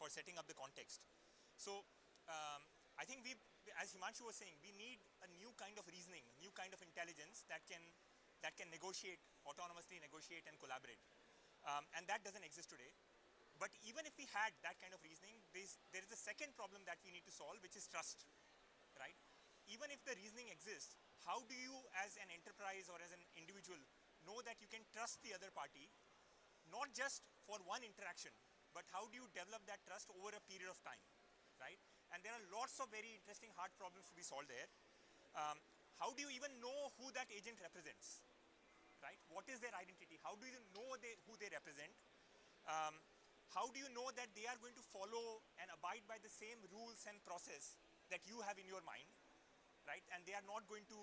for setting up the context. So I think as Himanshu was saying, we need a new kind of reasoning, new kind of intelligence that can negotiate, autonomously negotiate and collaborate. And that doesn't exist today. But even if we had that kind of reasoning, there is a second problem that we need to solve, which is trust, right? Even if the reasoning exists, how do you as an enterprise or as an individual know that you can trust the other party, not just for one interaction, but how do you develop that trust over a period of time, right? And there are lots of very interesting hard problems to be solved there. How do you even know who that agent represents, right? What is their identity? How do you know who they represent? How do you know that they are going to follow and abide by the same rules and process that you have in your mind, right? And they are not going to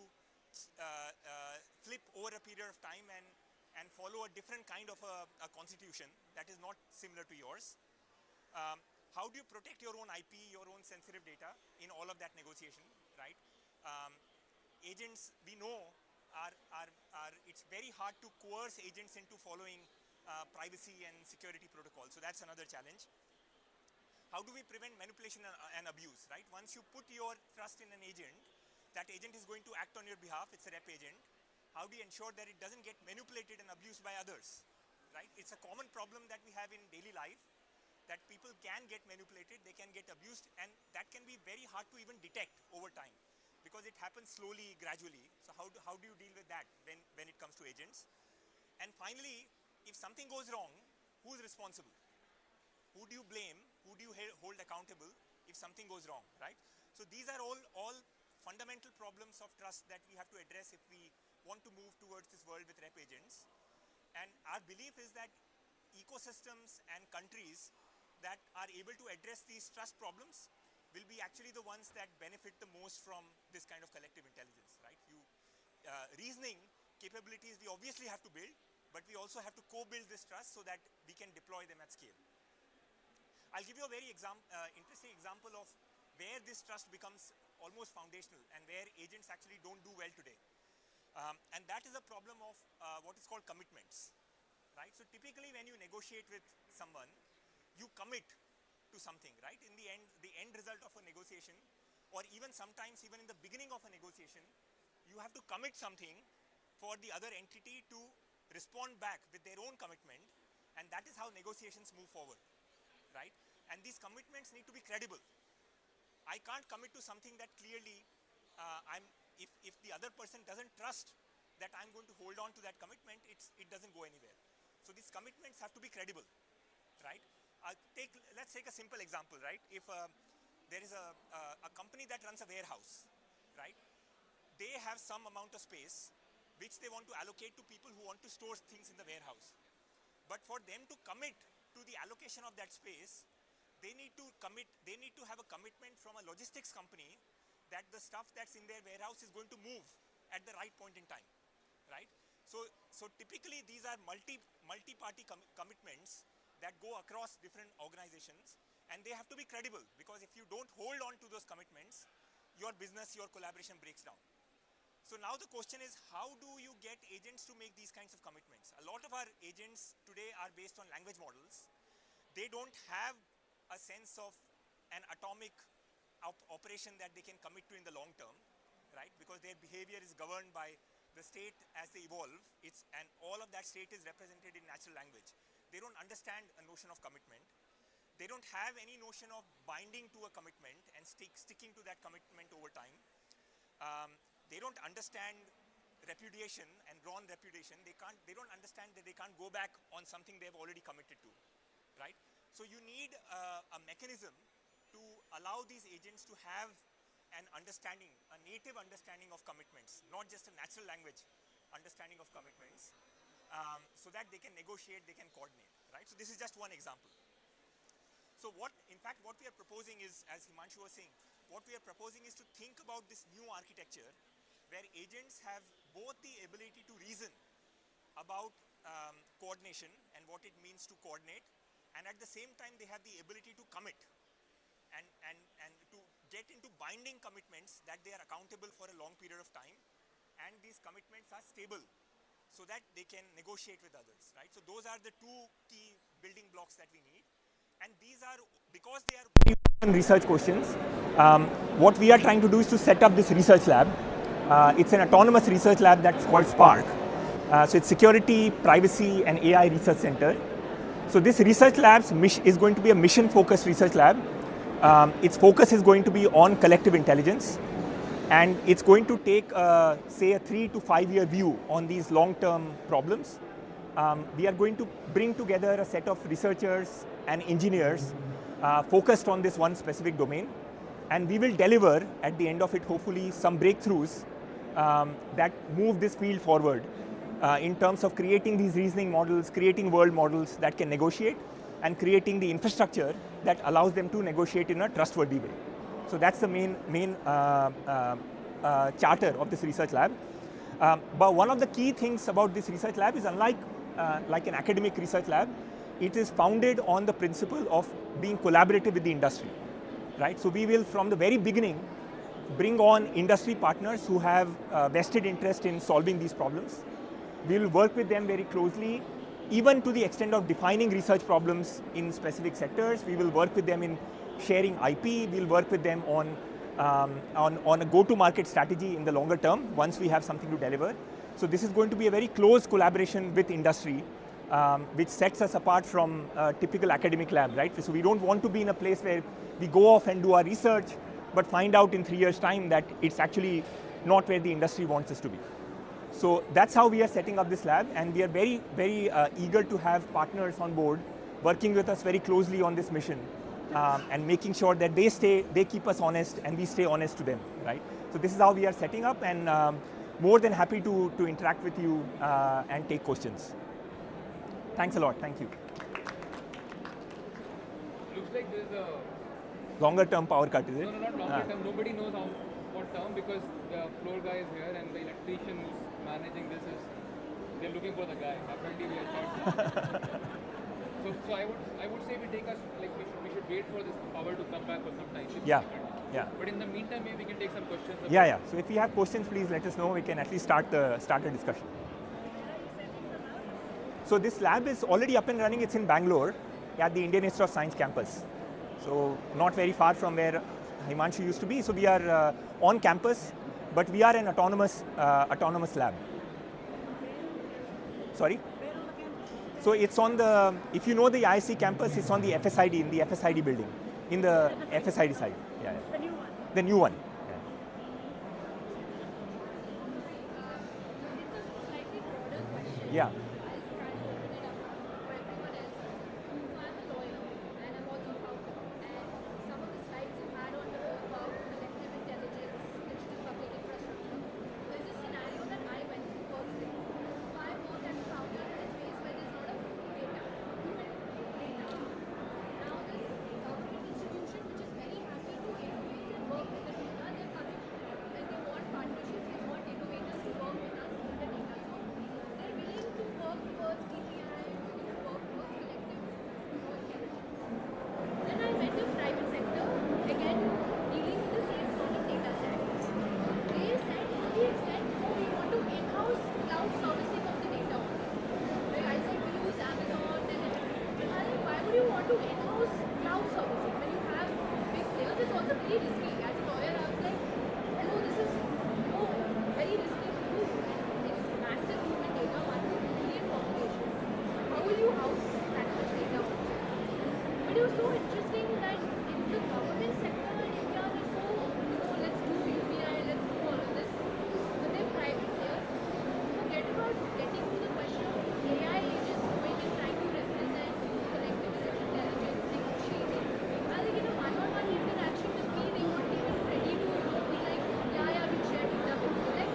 flip over a period of time and follow a different kind of a constitution that is not similar to yours. How do you protect your own IP, your own sensitive data in all of that negotiation, right? Agents, we know, it's very hard to coerce agents into following privacy and security protocols. So that's another challenge. How do we prevent manipulation and abuse, right? Once you put your trust in an agent, that agent is going to act on your behalf. It's a rep agent. How do you ensure that it doesn't get manipulated and abused by others, right? It's a common problem that we have in daily life, that people can get manipulated, they can get abused, and that can be very hard to even detect over time because it happens slowly, gradually. So how do you deal with that when it comes to agents? And finally, if something goes wrong, who's responsible? Who do you blame? Who do you hold accountable if something goes wrong, right? So these are all fundamental problems of trust that we have to address if we want to move towards this world with rep agents. And our belief is that ecosystems and countries that are able to address these trust problems will be actually the ones that benefit the most from this kind of collective intelligence, right? Reasoning capabilities we obviously have to build, but we also have to co-build this trust so that we can deploy them at scale. I'll give you a very interesting example of where this trust becomes almost foundational and where agents actually don't do well today. And that is a problem of what is called commitments, right? So typically when you negotiate with someone, you commit to something, right? In the end result of a negotiation, or even sometimes even in the beginning of a negotiation, you have to commit something for the other entity to respond back with their own commitment, and that is how negotiations move forward, right? And these commitments need to be credible. I can't commit to something that clearly if the other person doesn't trust that I'm going to hold on to that commitment, it doesn't go anywhere. So these commitments have to be credible, right? Let's take a simple example, right? If there is a company that runs a warehouse, right? They have some amount of space which they want to allocate to people who want to store things in the warehouse. But for them to commit to the allocation of that space, they need to have a commitment from a logistics company that the stuff that's in their warehouse is going to move at the right point in time, right? So typically these are multi-party commitments that go across different organizations, and they have to be credible, because if you don't hold on to those commitments, your business, your collaboration breaks down. So now the question is, how do you get agents to make these kinds of commitments? A lot of our agents today are based on language models. They don't have a sense of an atomic operation that they can commit to in the long term, right? Because their behavior is governed by the state as they evolve. And all of that state is represented in natural language. They don't understand a notion of commitment. They don't have any notion of binding to a commitment and sticking to that commitment over time. They don't understand repudiation and drawn repudiation. They don't understand that they can't go back on something they've already committed to, right? So you need a mechanism to allow these agents to have an understanding, a native understanding of commitments, not just a natural language understanding of commitments, so that they can negotiate, they can coordinate, right? So this is just one example. So in fact, what we are proposing is, as Himanshu was saying, what we are proposing is to think about this new architecture where agents have both the ability to reason about coordination and what it means to coordinate, and at the same time they have the ability to commit and to get into binding commitments that they are accountable for a long period of time, and these commitments are stable so that they can negotiate with others, right? So those are the two key building blocks that we need. And these are, because they are very research questions, what we are trying to do is to set up this research lab. It's an autonomous research lab that's called Spark. So it's Security, Privacy, and AI Research Center. So this research lab is going to be a mission-focused research lab. Its focus is going to be on collective intelligence. And it's going to take, say, a 3 to 5 year view on these long-term problems. We are going to bring together a set of researchers and engineers focused on this one specific domain. And we will deliver, at the end of it, hopefully, some breakthroughs that move this field forward in terms of creating these reasoning models, creating world models that can negotiate, and creating the infrastructure that allows them to negotiate in a trustworthy way. So that's the main charter of this research lab. But one of the key things about this research lab is, unlike like an academic research lab, it is founded on the principle of being collaborative with the industry, right? So we will, from the very beginning, bring on industry partners who have vested interest in solving these problems. We will work with them very closely, even to the extent of defining research problems in specific sectors. We will work with them in sharing IP. We'll work with them on a go-to-market strategy in the longer term once we have something to deliver. So this is going to be a very close collaboration with industry, which sets us apart from a typical academic lab, right? So we don't want to be in a place where we go off and do our research, but find out in 3 years' time that it's actually not where the industry wants us to be. So that's how we are setting up this lab, and we are very, very eager to have partners on board working with us very closely on this mission, and making sure that they keep us honest and we stay honest to them, right? So this is how we are setting up, and more than happy to interact with you and take questions. Thanks a lot. Thank you. Looks like there's a longer term power cut, is it? No, not longer term. Nobody knows what term, because the floor guy is here and the electrician who's managing this they're looking for the guy. Apparently we are short. So I would say we should wait for this power to come back for some time. Yeah. But in the meantime, maybe we can take some questions. Yeah. So if you have questions, please let us know. We can at least start a discussion. So this lab is already up and running. It's in Bangalore at the Indian Institute of Science campus. So not very far from where Himanshu used to be. So we are on campus, but we are an autonomous lab. Sorry? So it's on the, if you know the IISc campus, it's on the FSID, in the FSID building, in the FSID side. Yeah. The new one. The new one. It's a slightly broader question. Yeah. I'll try to open it up for everyone else. So I'm a lawyer and I'm also a founder. And some of the slides you had on the about collective intelligence, digital public infrastructure. There's a scenario that I went through personally. So I work as a founder in a space where there's a lot of data. Now this government institution which is very happy to innovate and work with the data, they're coming and they want partnerships, they want innovators to work with us with the data. So they're willing to work towards DPI, willing to work towards collective intelligence. Then I went to private sector, again dealing with the same sort of data set. They said to the extent we want to in-house cloud servicing of the data. Where I said we use Amazon and why would you want to in-house cloud servicing when you have big players? It's also very risky. As a lawyer, I was like, hello, this is very risky to do. It's massive human data, 1 billion population. How will you house that much data? But it was so interesting that in the government sector in India, they're so, let's do UPI, let's do all of this. But then private players forget about getting to the question of AI agents going and trying to represent collective intelligence, negotiating. I think in a one-on-one interaction with me, they weren't even ready to be like, yeah, we'll share data with you. Like,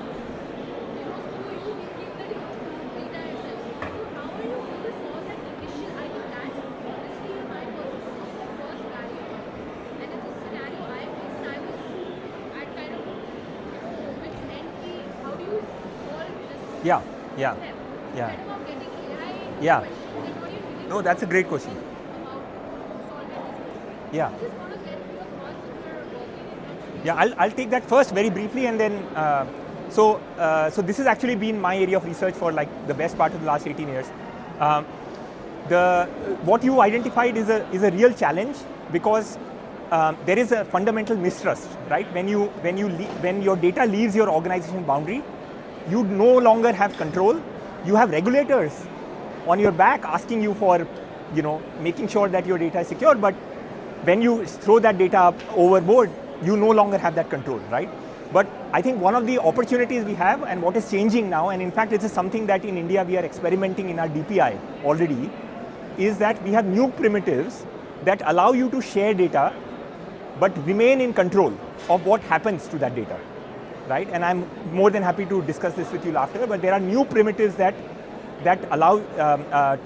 screw you, we'll keep the data itself. So how are you going to solve that initial? I think that's honestly, in my perspective, the first barrier. And it's a scenario I faced, and I was at kind of which end how do you solve this Yeah. step? Instead of getting AI into Yeah. question, then what are you doing? No, that's a great question. About solving this. Yeah. I just want to get your thoughts if you're working in that space. Yeah, I'll take that first very briefly, and then so this has actually been my area of research for like the best part of the last 18 years. what you identified is a real challenge, because there is a fundamental mistrust, right? When your data leaves your organization boundary, you no longer have control. You have regulators on your back asking you for, making sure that your data is secure. But when you throw that data up overboard, you no longer have that control, right? But I think one of the opportunities we have, and what is changing now, and in fact this is something that in India we are experimenting in our DPI already, is that we have new primitives that allow you to share data but remain in control of what happens to that data, right? And I'm more than happy to discuss this with you after, but there are new primitives that allow,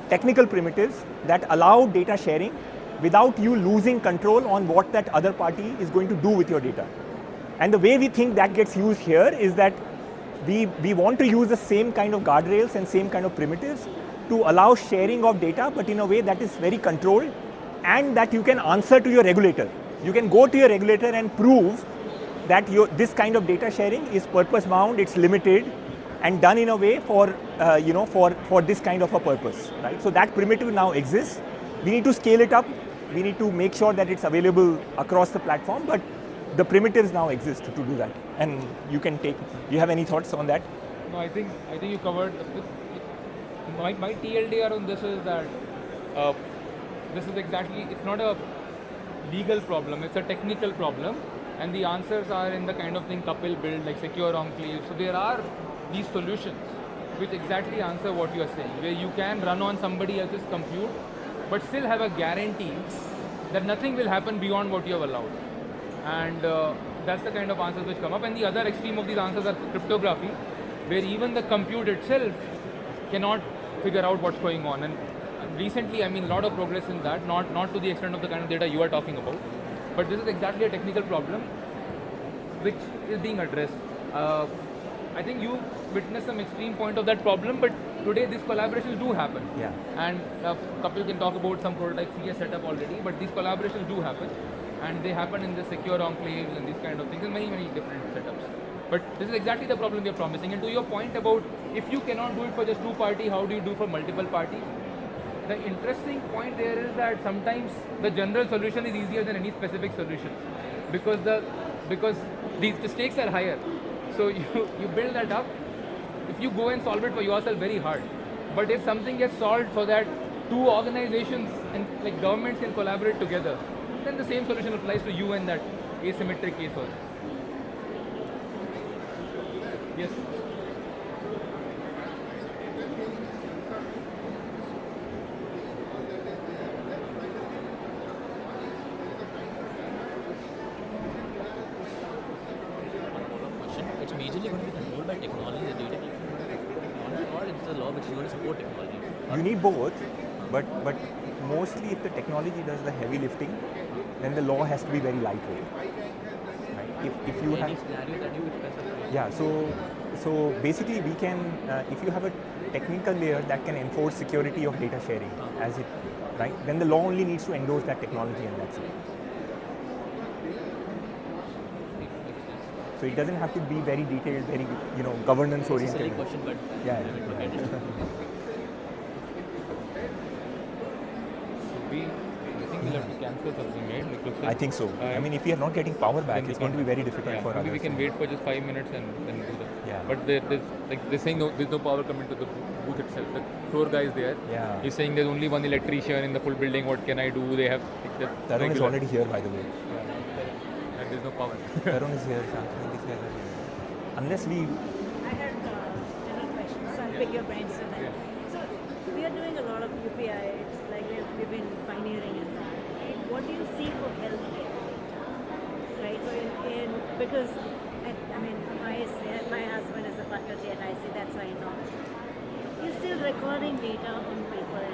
technical primitives that allow data sharing without you losing control on what that other party is going to do with your data. And the way we think that gets used here is that we want to use the same kind of guardrails and same kind of primitives to allow sharing of data, but in a way that is very controlled, and that you can answer to your regulator. You can go to your regulator and prove that this kind of data sharing is purpose bound, it's limited, and done in a way for this kind of a purpose, right? So that primitive now exists. We need to scale it up. We need to make sure that it's available across the platform, but the primitives now exist to do that. And you can take. Do you have any thoughts on that? No, I think you covered. My TLDR on this is that this is exactly. It's not a legal problem. It's a technical problem, and the answers are in the kind of thing Kapil built, like secure enclave. So there are these solutions which exactly answer what you are saying, where you can run on somebody else's compute, but still have a guarantee that nothing will happen beyond what you have allowed. And that's the kind of answers which come up. And the other extreme of these answers are cryptography, where even the compute itself cannot figure out what's going on. And recently, I mean, a lot of progress in that, not to the extent of the kind of data you are talking about, but this is exactly a technical problem which is being addressed. I think you witnessed some extreme point of that problem, but today these collaborations do happen. Yeah. And Kapil can talk about some prototype CS setup already, but these collaborations do happen, and they happen in the secure enclaves and these kind of things, and many different setups. But this is exactly the problem we are promising. And to your point about if you cannot do it for just two parties, how do you do for multiple parties? The interesting point there is that sometimes the general solution is easier than any specific solution, because the stakes are higher. So you build that up. If you go and solve it for yourself, very hard. But if something gets solved so that two organizations and like governments can collaborate together, then the same solution applies to you in that asymmetric case also. Yes. It's majorly going to be controlled by technology, the data technology, or it's the law which is going to support technology. You need both, but mostly if the technology does the heavy lifting, then the law has to be very lightweight. Right? If you have any scenario that you could specify. Yeah, so basically we can, if you have a technical layer that can enforce security of data sharing as it, right, then the law only needs to endorse that technology, and that's it. So it doesn't have to be very detailed, very, governance oriented. It's a silly question, but Yeah. I will forget it. I think we'll have to cancel something, right? Like, looks like, I think so. I mean, if we are not getting power back, it's going to be very difficult for maybe others. we can wait for just 5 minutes and then do that. Yeah. But they're saying there's no power coming to the booth itself. The floor guy is there. Yeah. He's saying there's only one electrician in the full building. What can I do? They have Tarun is already here, by the way. And there's no power. Tarun is here. Shantanu is here. Unless we... I had general questions, so I'll pick your brains for that. Yeah. So we are doing a lot of UPI, like we've been pioneering in that. Right? What do you see for healthcare? Right, so because I mean, my husband is a faculty at IC, that's why I know. You're still recording data on paper.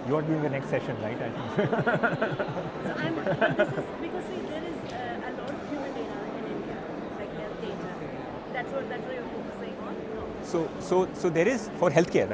You are doing the next session, right? I think. So but this is because see, there is a lot of human data in India, like health data. That's what you're focusing on. No. So there is, for healthcare, right?